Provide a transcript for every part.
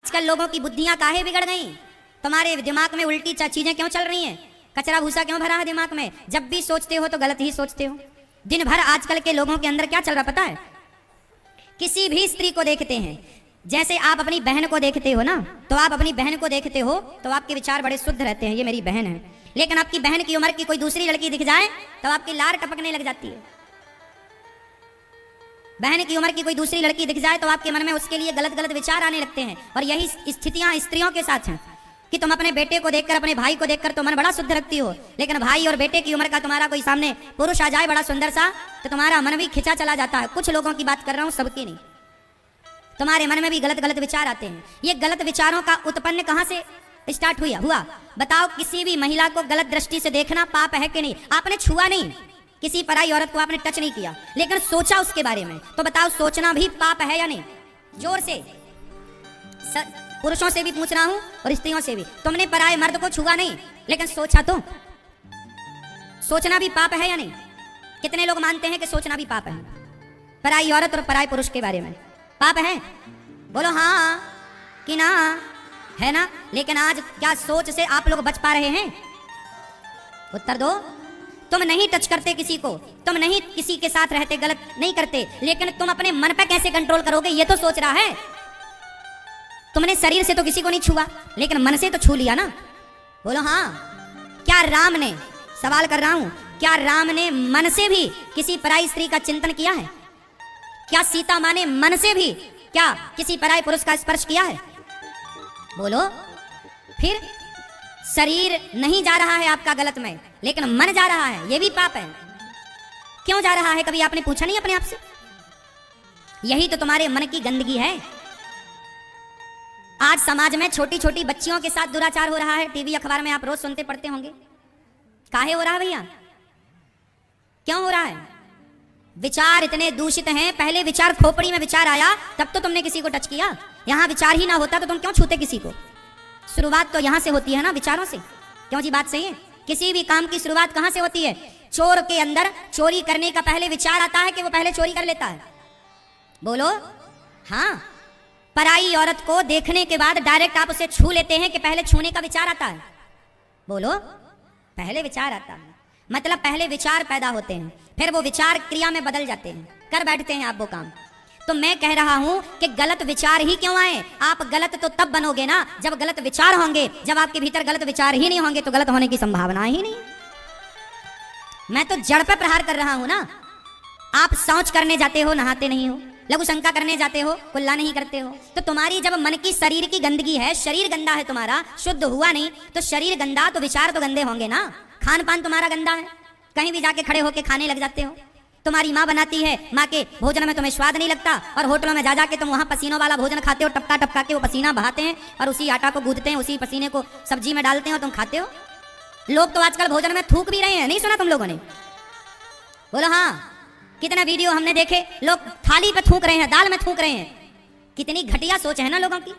आजकल लोगों की बुद्धियां काहे बिगड़ गई? तुम्हारे दिमाग में उल्टी चीजें क्यों चल रही हैं? कचरा भूसा क्यों भरा है दिमाग में? जब भी सोचते हो तो गलत ही सोचते हो। दिन भर आजकल के लोगों के अंदर क्या चल रहा पता है? किसी भी स्त्री को देखते हैं, जैसे आप अपनी बहन को देखते हो ना, तो आप अपनी बहन को देखते हो तो आपके विचार बड़े शुद्ध रहते हैं, ये मेरी बहन है। लेकिन आपकी बहन की उम्र की कोई दूसरी लड़की दिख जाए तो आपकी लार टपकने लग जाती है। बहन की उम्र की कोई दूसरी लड़की दिख जाए तो आपके मन में उसके लिए गलत गलत विचार आने लगते हैं। और यही स्थितियां स्त्रियों के साथ हैं कि तुम अपने बेटे को देखकर, अपने भाई को देखकर तो मन बड़ा शुद्ध रखती हो, लेकिन भाई और बेटे की उम्र का तुम्हारा कोई सामने पुरुष आ जाए बड़ा सुंदर सा तो तुम्हारा मन भी खिंचा चला जाता है। कुछ लोगों की बात कर रहा हूं, सबकी नहीं। तुम्हारे मन में भी गलत गलत विचार आते हैं। ये गलत विचारों का उत्पन्न कहां से स्टार्ट हुआ? बताओ, किसी भी महिला को गलत दृष्टि से देखना पाप है कि नहीं? आपने छुआ नहीं, किसी पराई औरत को आपने टच नहीं किया, लेकिन सोचा उसके बारे में, तो बताओ सोचना भी पाप है या नहीं? जोर से पुरुषों से भी पूछ रहा हूं और स्त्रियों से भी। तुमने पराये मर्द को छुआ नहीं, लेकिन सोचा तो। सोचना भी पाप है या नहीं? कितने लोग मानते हैं कि सोचना भी पाप है? पराई औरत और पराये पुरुष के बारे में पाप है? बोलो हाँ कि ना, है ना? लेकिन आज क्या सोच से आप लोग बच पा रहे हैं? उत्तर दो। तुम नहीं टच करते किसी को, तुम नहीं किसी के साथ रहते, गलत नहीं करते, लेकिन तुम अपने मन पे कैसे कंट्रोल करोगे ये तो सोच रहा है। तुमने शरीर से तो किसी को नहीं छुआ, लेकिन मन से तो छू लिया ना। बोलो हाँ। क्या राम ने, सवाल कर रहा हूं, क्या राम ने मन से भी किसी पराई स्त्री का चिंतन किया है? क्या सीता मां ने मन से भी क्या किसी पराई पुरुष का स्पर्श किया है? बोलो। फिर शरीर नहीं जा रहा है आपका गलत में, लेकिन मन जा रहा है, यह भी पाप है। क्यों जा रहा है? कभी आपने पूछा नहीं अपने आप से? यही तो तुम्हारे मन की गंदगी है। आज समाज में छोटी छोटी बच्चियों के साथ दुराचार हो रहा है। टीवी अखबार में आप रोज सुनते पढ़ते होंगे। काहे हो रहा है भैया? क्यों हो रहा है? विचार इतने दूषित हैं। पहले विचार खोपड़ी में विचार आया तब तो तुमने किसी को टच किया। यहां विचार ही ना होता तो तुम क्यों छूते किसी को? शुरुआत तो यहां से होती है ना, विचारों से। क्यों जी, बात सही है? किसी भी काम की शुरुआत कहां से होती है? चोर के अंदर चोरी करने का पहले विचार आता है कि वो पहले चोरी कर लेता है। बोलो हाँ। पराई औरत को देखने के बाद डायरेक्ट आप उसे छू लेते हैं कि पहले छूने का विचार आता है? बोलो, पहले विचार आता है। मतलब पहले विचार पैदा होते हैं, फिर वो विचार क्रिया में बदल जाते हैं, कर बैठते हैं आप वो काम। तो मैं कह रहा हूं कि गलत विचार ही क्यों आए? आप गलत तो तब बनोगे ना जब गलत विचार होंगे। जब आपके भीतर गलत विचार ही नहीं होंगे तो गलत होने की संभावना ही नहीं। मैं तो जड़ पे प्रहार कर रहा हूं ना। आप शौच करने जाते हो, नहाते नहीं हो। लघु शंका करने जाते हो, कुल्ला नहीं करते हो। तो तुम्हारी जब मन की शरीर की गंदगी है, शरीर गंदा है तुम्हारा, शुद्ध हुआ नहीं, तो शरीर गंदा तो विचार तो गंदे होंगे ना। खान पान तुम्हारा गंदा है, कहीं भी जाके खड़े होके खाने लग जाते हो। तुम्हारी माँ बनाती है, माँ के भोजन में तुम्हें स्वाद नहीं लगता, और होटलों में जा जाके तुम वहां पसीनों वाला भोजन खाते हो। टपका टपका के वो पसीना बहाते हैं और उसी आटा को गूंथते हैं, उसी पसीने को सब्जी में डालते हैं और तुम खाते हो। लोग तो आजकल भोजन में थूक भी रहे हैं, नहीं सुना तुम लोगों ने? बोलो हाँ। कितना वीडियो हमने देखे, लोग थाली पे थूक रहे हैं, दाल में थूक रहे हैं। कितनी घटिया सोच है ना लोगों की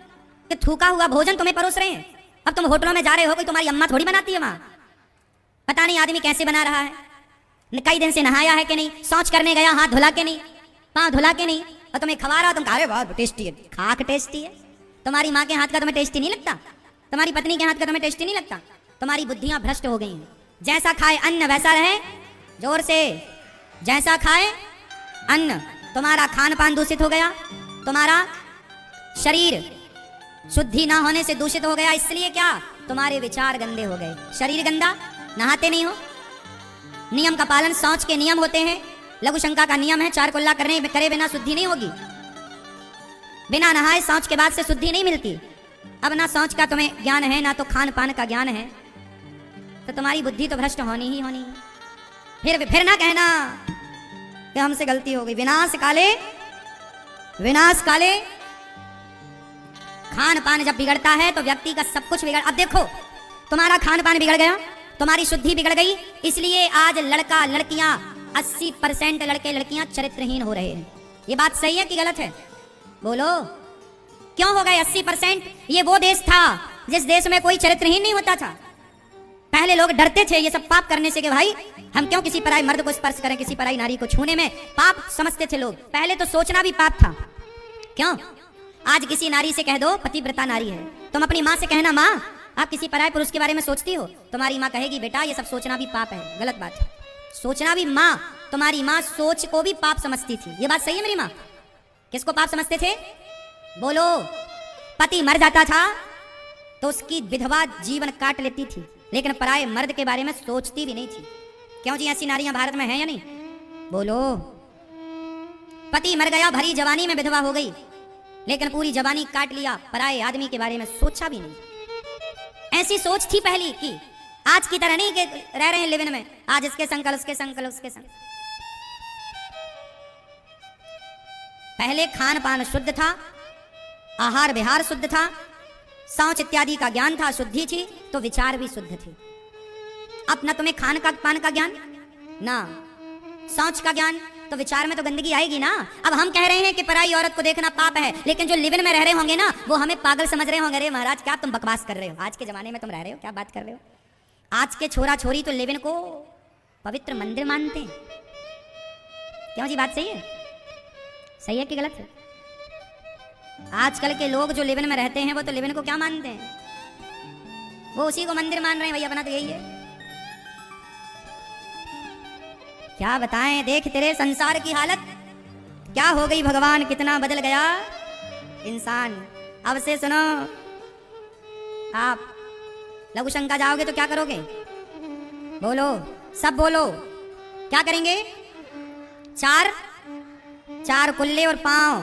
कि थूका हुआ भोजन तुम्हें परोस रहे हैं। अब तुम होटलों में जा रहे हो, कोई तुम्हारी अम्मा थोड़ी बनाती है वहां। पता नहीं आदमी कैसे बना रहा है, कई दिन से नहाया है कि नहीं, शौच करने गया हाथ धुला के नहीं, पांव धुला के नहीं, और तुम्हें खवा रहा, तुम खा रहे, बहुत टेस्टी है। खाक टेस्टी है? तुम्हारी माँ के हाथ का तुम्हें टेस्टी नहीं लगता? तुम्हारी पत्नी के हाथ का तुम्हें टेस्टी नहीं लगता? तुम्हारी बुद्धियां भ्रष्ट हो गई हैं। जैसा खाए अन्न वैसा रहे। जोर से, जैसा खाए अन्न। तुम्हारा खान पान दूषित हो गया, तुम्हारा शरीर शुद्धि ना होने से दूषित हो गया। इसलिए क्या? तुम्हारे विचार गंदे हो गए। शरीर गंदा, नहाते नहीं हो, नियम का पालन, शौच के नियम होते हैं, लघु शंका का नियम है, चार कुल्ला करे बिना शुद्धि नहीं होगी। बिना नहाए शौच के बाद से शुद्धि नहीं मिलती। अब ना शौच का तुम्हें ज्ञान है, ना तो खान पान का ज्ञान है, तो तुम्हारी बुद्धि तो भ्रष्ट होनी ही होनी है। फिर ना कहना कि हमसे गलती हो गई। विनाश काले, विनाश काले। खान पान जब बिगड़ता है तो व्यक्ति का सब कुछ बिगड़। अब देखो, तुम्हारा खान पान बिगड़ गया, तुम्हारी शुद्धि बिगड़ गई, इसलिए आज लड़का लड़कियां 80% लड़के लड़कियां चरित्रहीन हो रहे हैं। ये बात सही है कि गलत है? बोलो। क्यों हो गए 80%? ये वो देश था जिस देश में कोई चरित्रहीन नहीं होता था। पहले लोग डरते थे ये सब पाप करने से कि भाई हम क्यों किसी पराई मर्द को स्पर्श करें, किसी पराई नारी को छूने में पाप समझते थे लोग। पहले तो सोचना भी पाप था। क्यों? आज किसी नारी से कह दो पतिव्रता नारी है, तुम अपनी माँ से कहना माँ आप किसी पराये पुरुष के बारे में सोचती हो, तुम्हारी माँ कहेगी बेटा ये सब सोचना भी पाप है, गलत बात है। सोचना भी माँ, तुम्हारी माँ सोच को भी पाप समझती थी। ये बात सही है मेरी माँ? किसको पाप समझते थे? बोलो। पति मर जाता था तो उसकी विधवा जीवन काट लेती थी, लेकिन पराये मर्द के बारे में सोचती भी नहीं थी। क्यों जी? ऐसी नारियां भारत में हैं या नहीं? बोलो। पति मर गया, भरी जवानी में विधवा हो गई, लेकिन पूरी जवानी काट लिया, पराये आदमी के बारे में सोचा भी नहीं। ऐसी सोच थी पहली की, आज की तरह नहीं कि रह रहे हैं लिविन में, आज इसके संग कल उसके संग कल उसके संग। पहले खान पान शुद्ध था, आहार विहार शुद्ध था, शौच इत्यादि का ज्ञान था, शुद्धि थी, तो विचार भी शुद्ध थे। अब न तुम्हें खान का पान का ज्ञान, ना शौच का ज्ञान, तो विचार में तो गंदगी आएगी ना। अब हम कह रहे हैं कि पराई औरत को देखना पाप है, लेकिन जो लिविन में रह रहे होंगे ना वो हमें पागल समझ रहे होंगे। अरे महाराज क्या तुम बकवास कर रहे हो, आज के जमाने में तुम रह रहे हो, क्या बात कर रहे हो। आज के छोरा छोरी तो लिविन को पवित्र मंदिर मानते हैं। क्यों जी? बात सही है? सही है कि गलत है? आजकल के लोग जो लिविन में रहते हैं वो तो लिविन को क्या मानते हैं? वो उसी को मंदिर मान रहे हैं। भैया अपना तो यही है। क्या बताएं, देख तेरे संसार की हालत क्या हो गई, भगवान कितना बदल गया इंसान। अब से सुनो, आप लघु शंका जाओगे तो क्या करोगे? बोलो, सब बोलो। क्या करेंगे? चार कुल्ले और पांव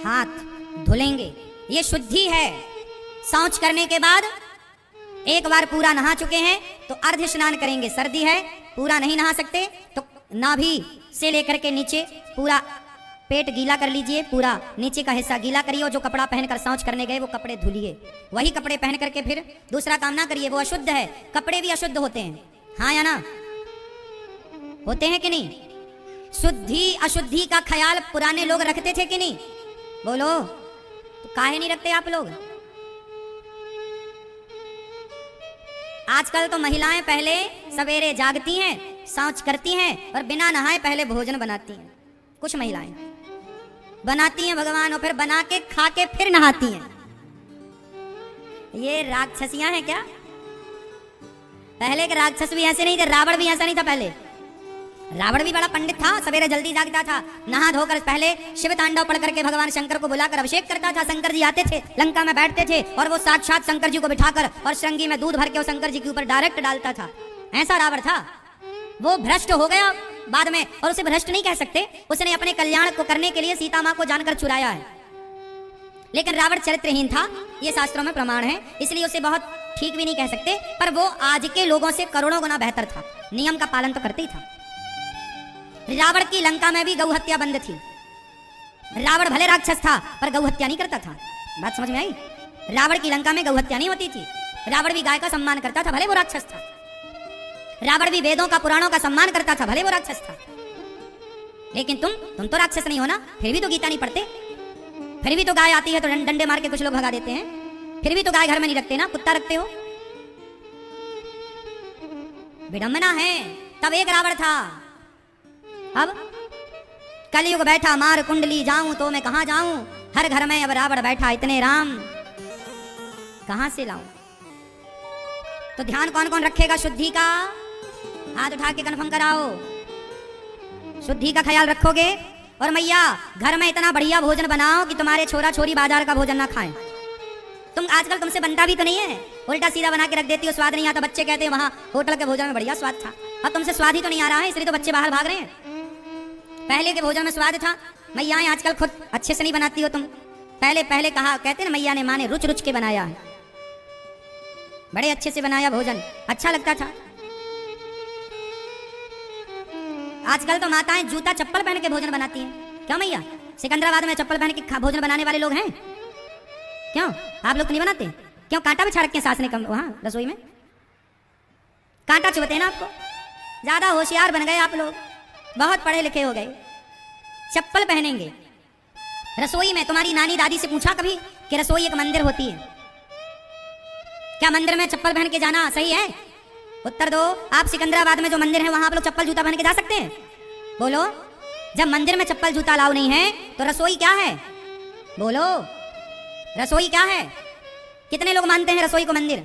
हाथ धुलेंगे, ये शुद्धि है। शौच करने के बाद एक बार पूरा नहा चुके हैं तो अर्ध स्नान करेंगे। सर्दी है, पूरा नहीं नहा सकते तो नाभि से लेकर के नीचे पूरा पेट गीला कर लीजिए, पूरा नीचे का हिस्सा गीला करिए, और जो कपड़ा पहनकर शौच करने गए वो कपड़े धुलिए। वही कपड़े पहन करके फिर दूसरा काम ना करिए, वो अशुद्ध है। कपड़े भी अशुद्ध होते हैं, हाँ या ना? होते हैं कि नहीं? शुद्धि अशुद्धि का ख्याल पुराने लोग रखते थे कि नहीं? बोलो। तो काहे नहीं रखते आप लोग? आजकल तो महिलाएं पहले सवेरे जागती हैं, शौच करती हैं और बिना नहाए पहले भोजन बनाती हैं। कुछ महिलाएं बनाती हैं भगवान, और फिर बना के खा के फिर नहाती हैं। ये राक्षसियां हैं क्या? पहले के राक्षस भी ऐसे नहीं थे, रावण भी ऐसा नहीं था। पहले रावण भी बड़ा पंडित था, सवेरे जल्दी जागता था, नहा धोकर पहले शिव तांडव पढ़ करके भगवान शंकर को बुलाकर अभिषेक करता था। शंकर जी आते थे, लंका में बैठते थे और वो साक्षात शंकर जी को बिठाकर और श्रृंगी में दूध भर के वो शंकर जी के ऊपर डायरेक्ट डालता था। ऐसा रावण था। वो भ्रष्ट हो गया बाद में, और उसे भ्रष्ट नहीं कह सकते, उसने अपने कल्याण को करने के लिए सीता मां को जानकर चुराया है। लेकिन रावण चरित्रहीन था, ये शास्त्रों में प्रमाण है, इसलिए उसे बहुत ठीक भी नहीं कह सकते। पर वो आज के लोगों से करोड़ों गुना बेहतर था, नियम का पालन तो करते ही था। रावण की लंका में भी गौ हत्या बंद थी। रावण भले राक्षस था पर गौ हत्या नहीं करता था। बात समझ में आई? रावण की लंका में गौ हत्या नहीं होती थी। रावण भी गाय का सम्मान करता था, भले वो राक्षस था। रावण भी वेदों का पुराणों का सम्मान करता था, भले वो राक्षस था। लेकिन तुम तो राक्षस नहीं हो ना, फिर भी तो गीता नहीं पढ़ते, फिर भी तो गाय आती है तो डंडे मार के कुछ लोग भगा देते हैं, फिर भी तो गाय घर में नहीं रखते ना, कुत्ता रखते हो। विडंबना है। तब एक रावण था, अब कलयुग बैठा, मार कुंडली जाऊं तो मैं कहां जाऊं। हर घर में अब रावण बैठा, इतने राम कहां से लाऊं। तो ध्यान कौन कौन रखेगा शुद्धि का? हाथ उठा के कन्फर्म कराओ। शुद्धि का ख्याल रखोगे? और मैया घर में इतना बढ़िया भोजन बनाओ कि तुम्हारे छोरा छोरी बाजार का भोजन ना खाएं। तुम आजकल तुमसे बनता भी तो नहीं है, उल्टा सीधा बना के रख देती हो, स्वाद नहीं आता। बच्चे कहते हैं वहां होटल के भोजन में बढ़िया स्वाद था, अब तुमसे स्वाद ही तो नहीं आ रहा है, इसलिए तो बच्चे बाहर भाग रहे हैं। पहले के भोजन में स्वाद था। मैयाएं आजकल खुद अच्छे से नहीं बनाती हो तुम। पहले कहा, कहते ना मैया ने माँ ने रुच रुच के बनाया है, बड़े अच्छे से बनाया भोजन, अच्छा लगता था। आजकल तो माताएं जूता चप्पल पहन के भोजन बनाती हैं। क्यों मैया? सिकंदराबाद में चप्पल पहन के भोजन बनाने वाले लोग हैं। क्यों आप लोग तो नहीं बनाते? क्यों कांटा बिछा रखे हैं सास ने वहां रसोई में? कांटा चुभते हैं ना आपको? ज्यादा होशियार बन गए आप लोग, बहुत पढ़े लिखे हो गए। चप्पल पहनेंगे रसोई में। तुम्हारी नानी दादी से पूछा कभी कि रसोई एक मंदिर होती है, क्या मंदिर में चप्पल पहन के जाना सही है? उत्तर दो। आप सिकंदराबाद में जो मंदिर है वहां आप लोग चप्पल जूता पहन के जा सकते हैं? बोलो। जब मंदिर में चप्पल जूता अलाउ नहीं है तो रसोई क्या है? बोलो। रसोई क्या है? कितने लोग मानते हैं रसोई को मंदिर?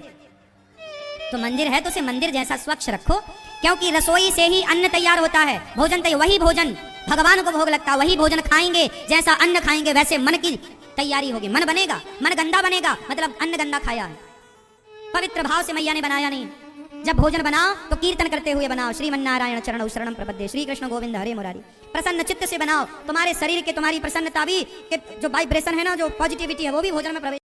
तो मंदिर है तो उसे मंदिर जैसा स्वच्छ रखो, क्योंकि रसोई से ही अन्न तैयार होता है, भोजन तैयार, वही भोजन भगवान को भोग लगता है, वही भोजन खाएंगे, जैसा अन्न खाएंगे वैसे मन की तैयारी होगी। मन बनेगा, मन गंदा बनेगा मतलब अन्न गंदा खाया है, पवित्र भाव से मैया ने बनाया नहीं। जब भोजन बनाओ तो कीर्तन करते हुए बनाओ, श्रीमन्नारायण चरणौ शरणं प्रपद्ये, श्री कृष्ण गोविंद हरे मुरारी। प्रसन्न चित्त से बनाओ, तुम्हारे शरीर के, तुम्हारी प्रसन्नता भी के जो वाइब्रेशन है ना, जो पॉजिटिविटी है वो भी भोजन में प्रवेश